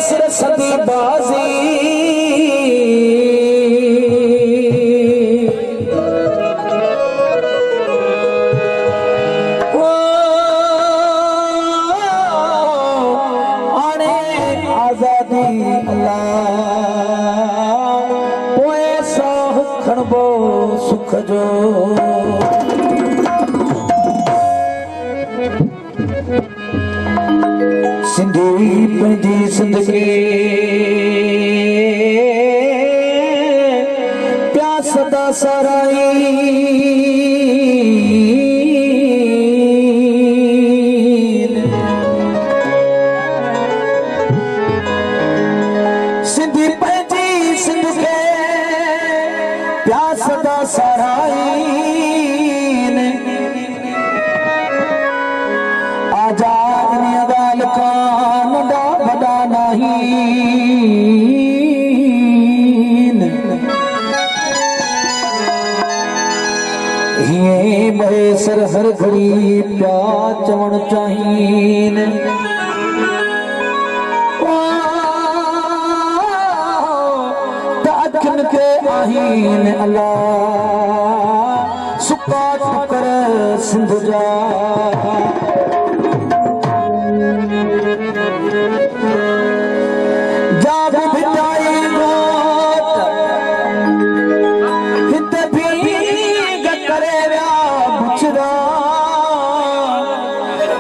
सिर सदी बाजी आने आजादी अल्लाह पोए साह खणबो सुख जो सिंधी पंहिंजी ज़िंदगी प्यास दा सराई सिंधी पंहिंजी ज़िंदगी प्यास दा सराई आजाद निगाल का नंढा वॾा नाहीन हीअं मुयसर हर घड़ी पिया चवण चाहीन त अखियुनि खे आहीन अल्लाह सुका टुकर सिंध जा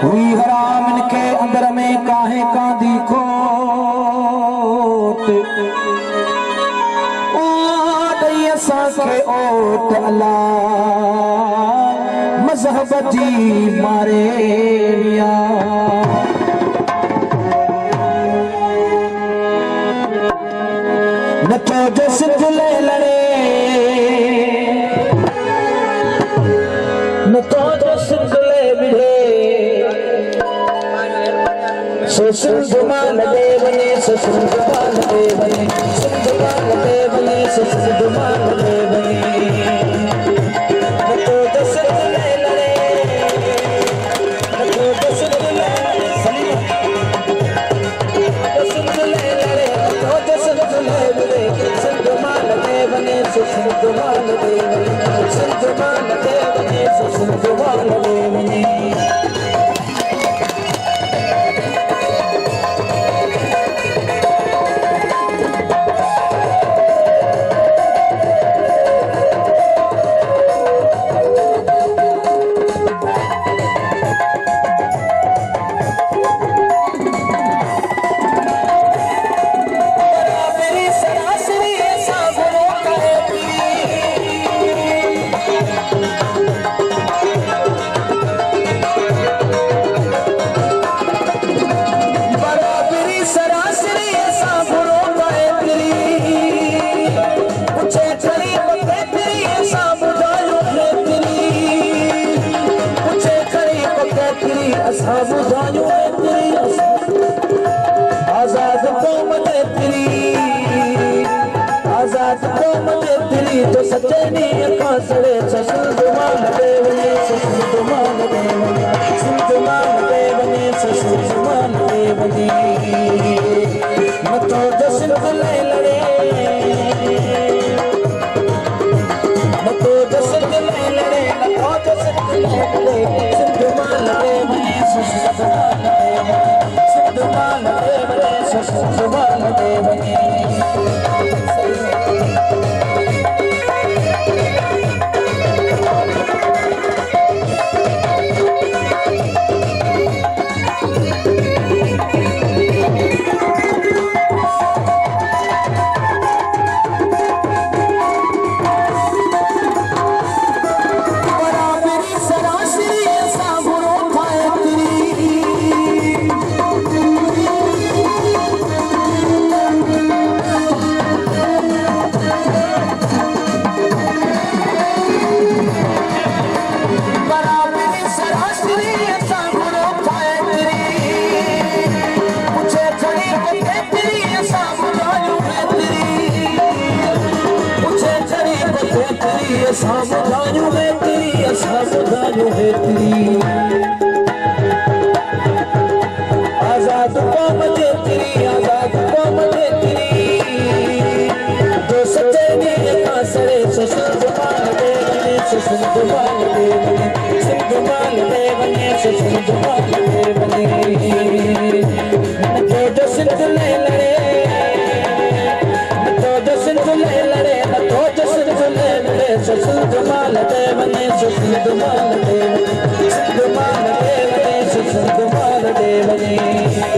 हुई हराम इनके अंदर में काहे का दिखो ओट अल्लाह मजहब जी मारे नथो जो सिंध ले लड़े नथो जो सिंध ले बिढ़े सो सिंध मान दे बने सो सिंध मान दे बने सिंध मान दे बने सो सिंध मान दे बने नथो जो सिंध ले लड़े नथो जो सिंध ले सलीम जो सिंध ले लड़े नथो जो सिंध ले बिढ़े सिंध मान दे बने सो सिंध मान दे बने सिंध मान दे बने सो सिंध मान दे बने आजाद कौम तेरी आजाद कौम तेरी तो सच्चे नी अखां सड़े सिंध मान दे वने सिंध मान दे वने सिंध मान दे वने सिंध मान दे वने नथो जो सिंध ले लड़े नथो जो सिंध ले लड़े नथो जो सिंध ले लड़े सिंध मान दे वने सिंध मान दे वने सिंध मान दे वने सिंध मान दे वने सावधानियों है तेरी सावधानियों है तेरी आजाद कौम तेरी आजाद सुषमा देवनी तो जो सिंध ले लड़े तो जो सिंध ले लड़े तो जो सिंध ले लड़े सिंध माल देवनी सिंध माल देवनी सिंध माल देवनी सिंध माल देवनी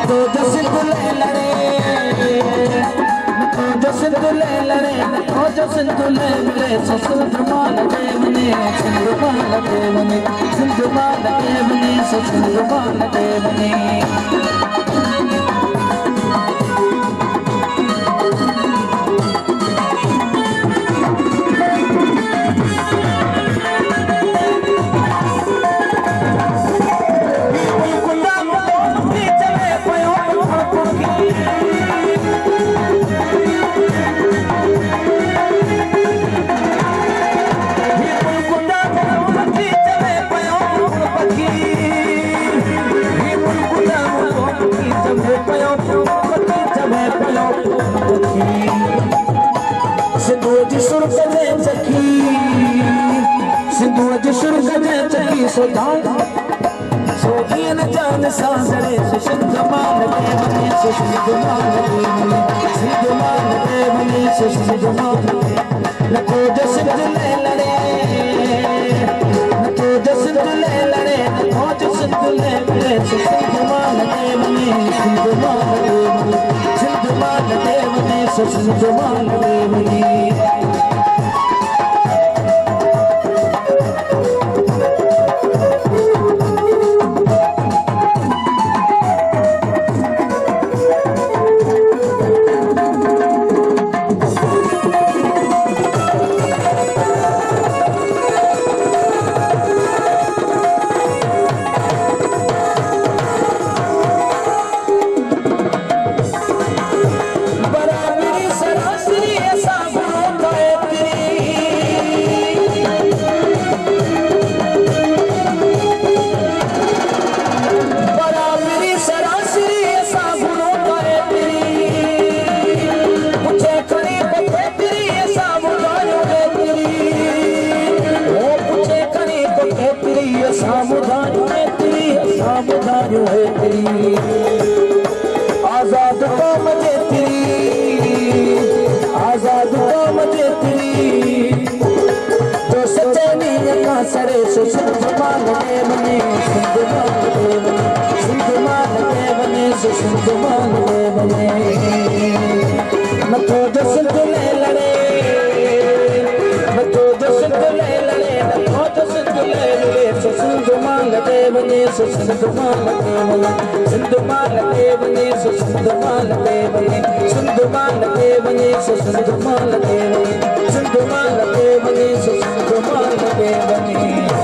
तो जो सिंध ले लड़े तो जो सिंध ले लड़े तो जो सिंध ले लड़े सिंध माल देवनी सिंध माल देवनी सिंध माल देवनी सिंध माल देवनी सोहियन जान साजरे सिंध माल देवनी सिंध माल देवनी सिंध माल देवनी सिंध माल नको जो सिंध ले लड़े नको जो सिंध ले लड़े नको जो सिंध ले लड़े सिंध माल देवनी सिंध माल देवनी सिंध माल देवनी सिंध माल देवनी आजाद कौम तेरी तो सच्चे नीयत का सरे सिंध माल देवनी सिंध माल देवनी सिंध माल देवनी सिंध माल देवनी मतो जो सिंध ले लड़े मतो जो सिंध ले लड़े मतो जो सिंध ले लड़े सिंध माल देवनी सिंध माल देवनी सिंध माल देवनी सिंध माल देवनी सिंध माल देवनी सिंध माल देवनी सिंध माल देवनी सिंध माल देवनी